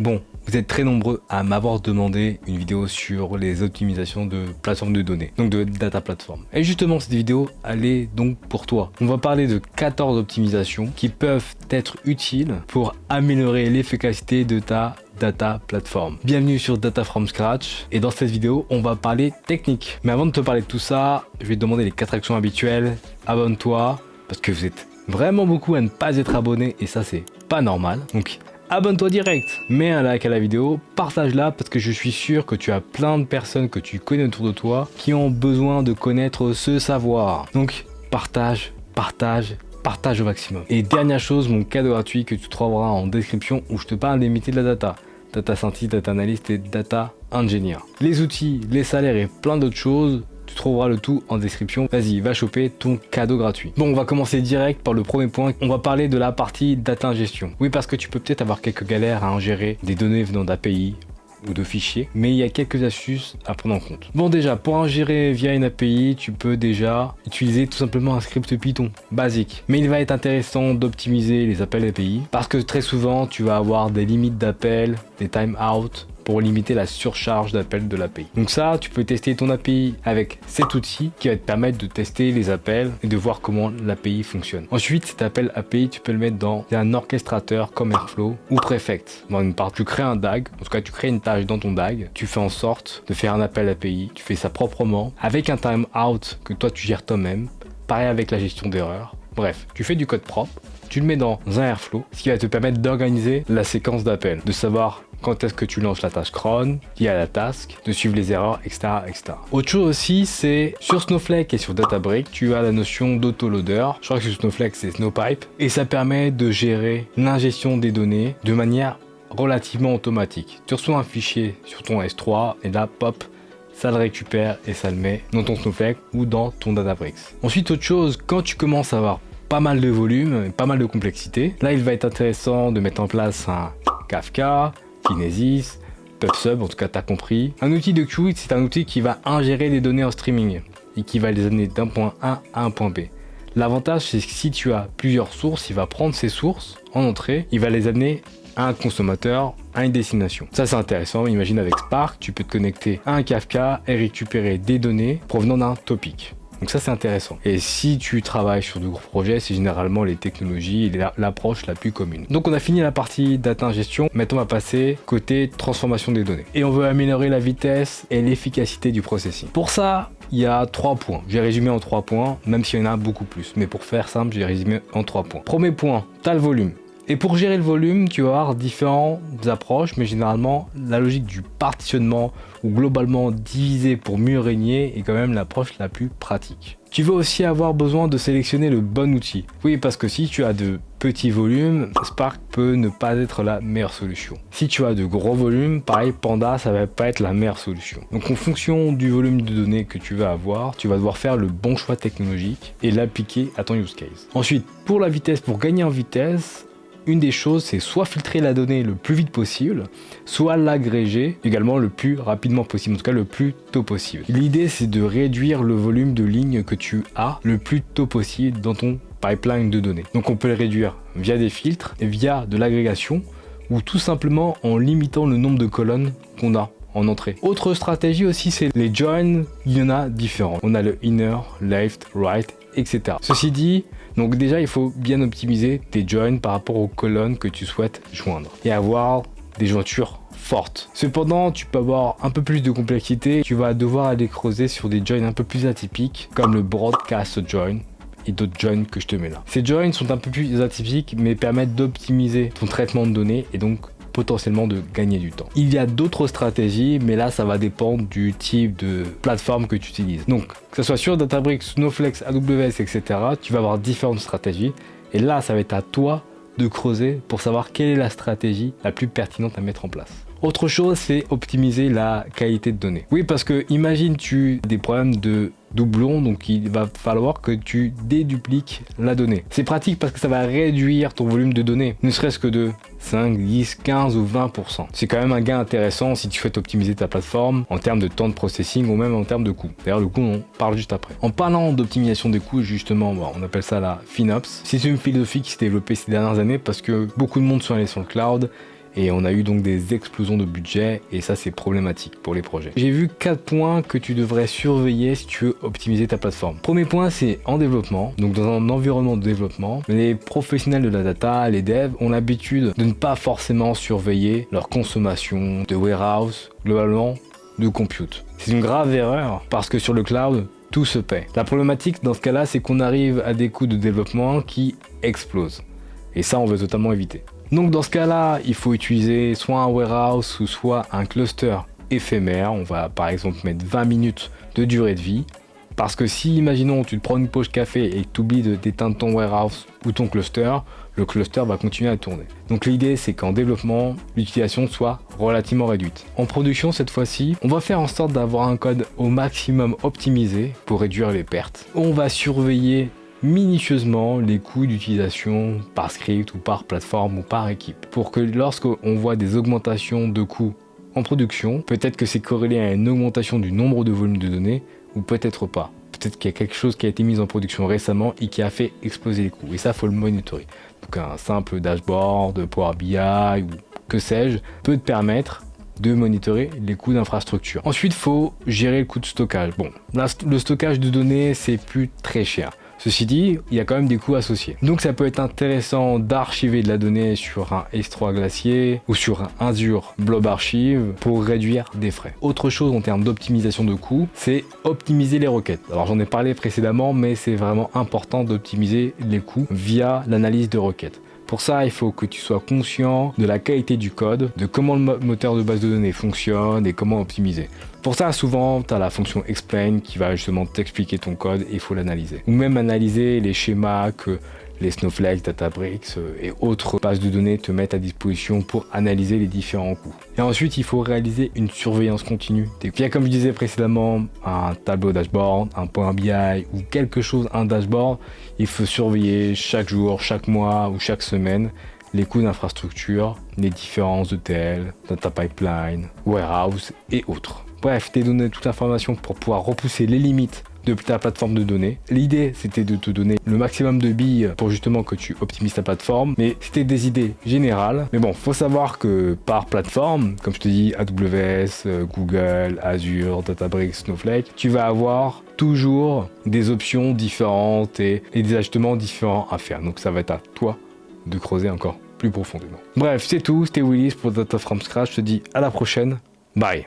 Bon, vous êtes très nombreux à m'avoir demandé une vidéo sur les optimisations de plateformes de données, donc de data platform. Et justement, cette vidéo, elle est donc pour toi. On va parler de 14 optimisations qui peuvent être utiles pour améliorer l'efficacité de ta data platform. Bienvenue sur Data from Scratch et dans cette vidéo, on va parler technique. Mais avant de te parler de tout ça, je vais te demander les 4 actions habituelles. Abonne-toi parce que vous êtes vraiment beaucoup à ne pas être abonné et ça, c'est pas normal. Donc, abonne-toi direct, mets un like à la vidéo, partage-la parce que je suis sûr que tu as plein de personnes que tu connais autour de toi qui ont besoin de connaître ce savoir. Donc partage au maximum. Et dernière chose, mon cadeau gratuit que tu trouveras en description où je te parle des métiers de la data. Data scientist, data analyst et data engineer. Les outils, les salaires et plein d'autres choses. Tu trouveras le tout en description. Vas-y, va choper ton cadeau gratuit. Bon, on va commencer direct par le premier point. On va parler de la partie data ingestion. Oui, parce que tu peux peut-être avoir quelques galères à ingérer des données venant d'API ou de fichiers, mais il y a quelques astuces à prendre en compte. Bon, déjà, pour ingérer via une API, tu peux déjà utiliser tout simplement un script Python basique. Mais il va être intéressant d'optimiser les appels API parce que très souvent, tu vas avoir des limites d'appel, des timeouts, pour limiter la surcharge d'appels de l'API. Donc ça, tu peux tester ton API avec cet outil qui va te permettre de tester les appels et de voir comment l'API fonctionne. Ensuite, cet appel API, tu peux le mettre dans un orchestrateur comme Airflow ou Prefect. Dans une part, tu crées un DAG, en tout cas, tu crées une tâche dans ton DAG, tu fais en sorte de faire un appel API, tu fais ça proprement, avec un timeout que toi, tu gères toi-même, pareil avec la gestion d'erreurs. Bref, tu fais du code propre, tu le mets dans un Airflow, ce qui va te permettre d'organiser la séquence d'appels, de savoir quand est-ce que tu lances la tâche cron, qui a la task, de suivre les erreurs, etc., etc. Autre chose aussi, c'est sur Snowflake et sur Databricks, tu as la notion d'autoloader. Je crois que sur Snowflake, c'est Snowpipe. Et ça permet de gérer l'ingestion des données de manière relativement automatique. Tu reçois un fichier sur ton S3 et là, pop, ça le récupère et ça le met dans ton Snowflake ou dans ton Databricks. Ensuite, autre chose, quand tu commences à avoir pas mal de volume, pas mal de complexité, là, il va être intéressant de mettre en place un Kafka, Kinesis, PubSub, en tout cas tu as compris. Un outil de queue, c'est un outil qui va ingérer des données en streaming et qui va les amener d'un point A à un point B. L'avantage, c'est que si tu as plusieurs sources, il va prendre ces sources en entrée, il va les amener à un consommateur, à une destination. Ça, c'est intéressant. Imagine avec Spark, tu peux te connecter à un Kafka et récupérer des données provenant d'un topic. Donc ça, c'est intéressant. Et si tu travailles sur de gros projets, c'est généralement les technologies et l'approche la plus commune. Donc on a fini la partie data ingestion. Maintenant, on va passer côté transformation des données. Et on veut améliorer la vitesse et l'efficacité du processing. Pour ça, il y a 3 points. J'ai résumé en 3 points, même s'il y en a beaucoup plus. Mais pour faire simple, j'ai résumé en 3 points. Premier point, tu as le volume. Et pour gérer le volume, tu vas avoir différentes approches, mais généralement, la logique du partitionnement ou globalement diviser pour mieux régner est quand même l'approche la plus pratique. Tu vas aussi avoir besoin de sélectionner le bon outil. Oui, parce que si tu as de petits volumes, Spark peut ne pas être la meilleure solution. Si tu as de gros volumes, pareil, Panda, ça va pas être la meilleure solution. Donc en fonction du volume de données que tu vas avoir, tu vas devoir faire le bon choix technologique et l'appliquer à ton use case. Ensuite, pour la vitesse, pour gagner en vitesse, une des choses, c'est soit filtrer la donnée le plus vite possible, soit l'agréger également le plus rapidement possible, en tout cas le plus tôt possible. L'idée, c'est de réduire le volume de lignes que tu as le plus tôt possible dans ton pipeline de données. Donc on peut le réduire via des filtres, via de l'agrégation, ou tout simplement en limitant le nombre de colonnes qu'on a en entrée. Autre stratégie aussi, c'est les joins. Il y en a différents. On a le inner, left, right, etc. Ceci dit, donc déjà il faut bien optimiser tes joins par rapport aux colonnes que tu souhaites joindre et avoir des jointures fortes. Cependant, tu peux avoir un peu plus de complexité. Tu vas devoir aller creuser sur des joins un peu plus atypiques comme le broadcast join et d'autres joins que je te mets là. Ces joins sont un peu plus atypiques mais permettent d'optimiser ton traitement de données et donc potentiellement de gagner du temps. Il y a d'autres stratégies, mais là ça va dépendre du type de plateforme que tu utilises. Donc que ce soit sur Databricks, Snowflake, AWS, etc., tu vas avoir différentes stratégies et là ça va être à toi de creuser pour savoir quelle est la stratégie la plus pertinente à mettre en place. Autre chose, c'est optimiser la qualité de données. Oui, parce que imagine tu as des problèmes de doublons, donc il va falloir que tu dédupliques la donnée. C'est pratique parce que ça va réduire ton volume de données, ne serait-ce que de 5, 10, 15 ou 20%. C'est quand même un gain intéressant si tu souhaites optimiser ta plateforme en termes de temps de processing ou même en termes de coût. D'ailleurs, le coût, on parle juste après. En parlant d'optimisation des coûts, justement, on appelle ça la FinOps. C'est une philosophie qui s'est développée ces dernières années parce que beaucoup de monde sont allés sur le cloud et on a eu donc des explosions de budget et ça c'est problématique pour les projets. J'ai vu 4 points que tu devrais surveiller si tu veux optimiser ta plateforme. Premier point, c'est en développement, donc dans un environnement de développement, les professionnels de la data, les devs ont l'habitude de ne pas forcément surveiller leur consommation de warehouse, globalement de compute. C'est une grave erreur parce que sur le cloud, tout se paie. La problématique dans ce cas-là, c'est qu'on arrive à des coûts de développement qui explosent. Et ça, on veut totalement éviter. Donc dans ce cas-là, il faut utiliser soit un warehouse ou soit un cluster éphémère. On va par exemple mettre 20 minutes de durée de vie. Parce que si, imaginons, tu te prends une pause café et que tu oublies d'éteindre ton warehouse ou ton cluster, le cluster va continuer à tourner. Donc l'idée, c'est qu'en développement, l'utilisation soit relativement réduite. En production, cette fois-ci, on va faire en sorte d'avoir un code au maximum optimisé pour réduire les pertes. On va surveiller minutieusement les coûts d'utilisation par script ou par plateforme ou par équipe. Pour que lorsqu'on voit des augmentations de coûts en production, peut-être que c'est corrélé à une augmentation du nombre de volumes de données, ou peut-être pas. Peut-être qu'il y a quelque chose qui a été mis en production récemment et qui a fait exploser les coûts. Et ça, il faut le monitorer. Donc un simple dashboard, Power BI ou que sais-je, peut te permettre de monitorer les coûts d'infrastructure. Ensuite, il faut gérer le coût de stockage. Bon, là, le stockage de données, c'est plus très cher. Ceci dit, il y a quand même des coûts associés. Donc ça peut être intéressant d'archiver de la donnée sur un S3 Glacier ou sur un Azure Blob Archive pour réduire des frais. Autre chose en termes d'optimisation de coûts, c'est optimiser les requêtes. Alors j'en ai parlé précédemment, mais c'est vraiment important d'optimiser les coûts via l'analyse de requêtes. Pour ça, il faut que tu sois conscient de la qualité du code, de comment le moteur de base de données fonctionne et comment optimiser. Pour ça, souvent, tu as la fonction explain qui va justement t'expliquer ton code et il faut l'analyser. Ou même analyser les schémas que les Snowflake, Databricks et autres bases de données te mettent à disposition pour analyser les différents coûts. Et ensuite, il faut réaliser une surveillance continue. Il y a, comme je disais précédemment, un tableau dashboard, un Power BI ou quelque chose, un dashboard. Il faut surveiller chaque jour, chaque mois ou chaque semaine les coûts d'infrastructure, les différences ETL, data pipeline, warehouse et autres. Bref, t'es donné toute l'information pour pouvoir repousser les limites de ta plateforme de données. L'idée, c'était de te donner le maximum de billes pour justement que tu optimises ta plateforme, mais c'était des idées générales. Mais bon, faut savoir que par plateforme, comme je te dis, AWS, Google, Azure, Databricks, Snowflake, tu vas avoir toujours des options différentes et des ajustements différents à faire. Donc ça va être à toi de creuser encore plus profondément. Bref, c'est tout. C'était Willis pour Data from Scratch. Je te dis à la prochaine. Bye.